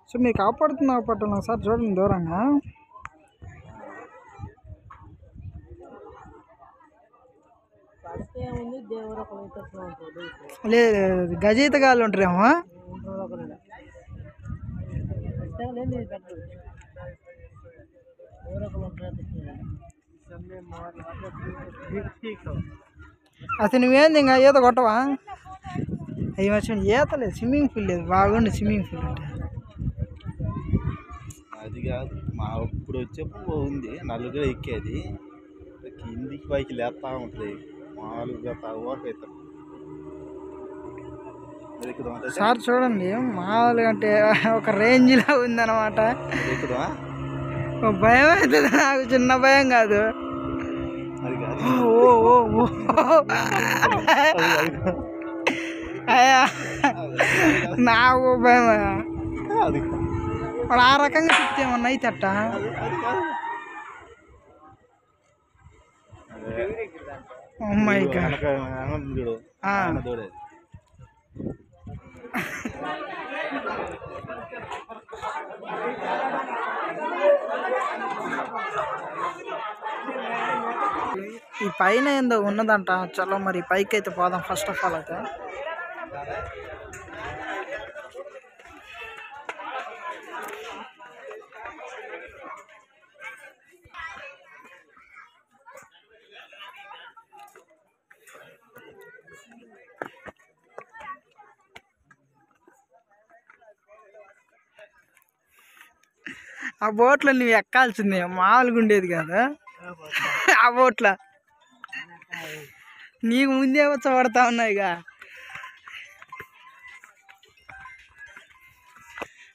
So మీకు అవపడుతున్నా sir చూడండి దూరంగా. లేదు గజయితగాళ్ళు ఉంటారేమో. అసలు నువ్వేంది ఇంకా ఈత కొట్టవా? అవి మంచి ఈత లేదు, స్విమ్మింగ్ పూల్ లేదు. బాగుండి స్విమ్మింగ్ పూల్ అంటే అది కాదు. మా ఇప్పుడు వచ్చేప్పుడు ఉంది నలుగురు ఎక్కేది, కిందికి పైకి లేస్తా ఉంటుంది మామూలుగా తాగుతారు. సార్ చూడండి మామూలుగా అంటే ఒక రేంజ్లో ఉందన్నమాట. భయం అవుతుంది నాకు, చిన్న భయం కాదు. అయ్యా నాకు భయం. మరి ఆ రకంగా చెప్తే ఏమన్నా అయితే అట్ట. అమ్మాయి ఈ పైన ఏందో ఉన్నదంట. చలో మరి పైకి అయితే పోదాం ఫస్ట్ ఆఫ్ ఆల్. అయితే ఆ బోట్లో నువ్వు ఎక్కాల్సిందే, మామూలుగా ఉండేది కాదు ఆ బోట్ల. నీకు ముందే వచ్చబడతా ఉన్నాయిగా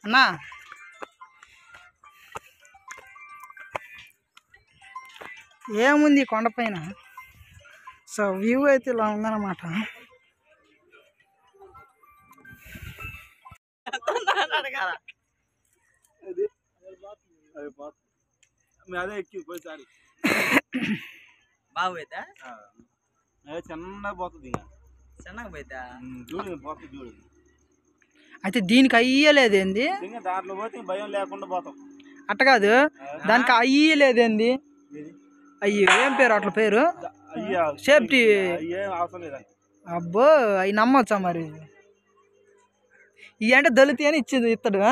అన్నా. ఏముంది కొండపైన. సో వ్యూ అయితే ఇలా ఉందన్నమాట. అదే ఎక్కి పోయిసారి బాగుపోయితా చిన్నగా పోతుంది. ఇంకా చిన్నగా పోయితా చూడు పోతుంది చూడు. అయితే దీనికి అయ్యలేదేంది? దాంట్లో పోతే భయం లేకుండా పోతాం. అట్ట కాదు, దానికి అయ్యలేదేంది? అయ్యో ఏం పేరు అట్లా పేరు? సేఫ్టీ అవసరం లేదండి. అబ్బో అవి నమ్మొచ్చా మరి? ఇవి అంటే దళిత అని ఇచ్చింది ఇత్తడు.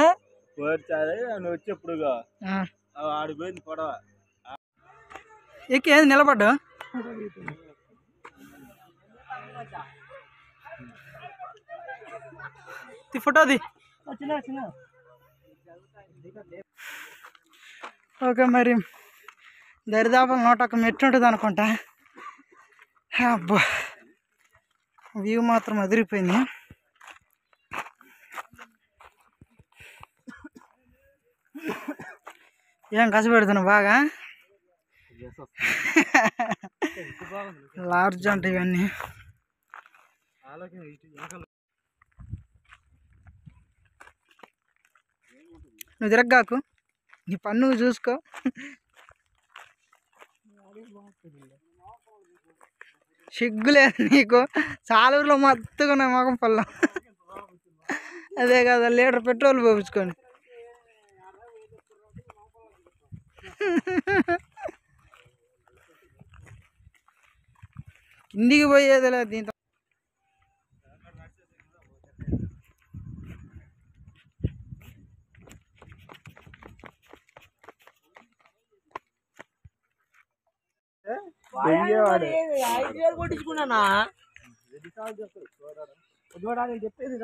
నువ్వు వచ్చేప్పుడు ఆడిపోయింది పొడవ ఎక్కి ఏంది నిలబడ్డా? ఫోటోది ఓకే. మరి దరిదాపులు 101 మెట్లు ఉంటుంది అనుకుంటా. అబ్బా వ్యూ మాత్రం అదిరిపోయింది. ఏం కష్టపెడుతున్నావు బాగా? లార్జ్ అంటే ఇవన్నీ. నువ్వు తిరగ్గాకు, నీ పన్ను చూసుకో. సిగ్గులేదు నీకు? సాలూరులో మత్తుగా మొగం పళ్ళం. అదే కదా, లీటర్ పెట్రోల్ పోపించుకొని. కిందికి పోయేదిలే దీంతో. కొట్టించుకున్నానా చెప్పేది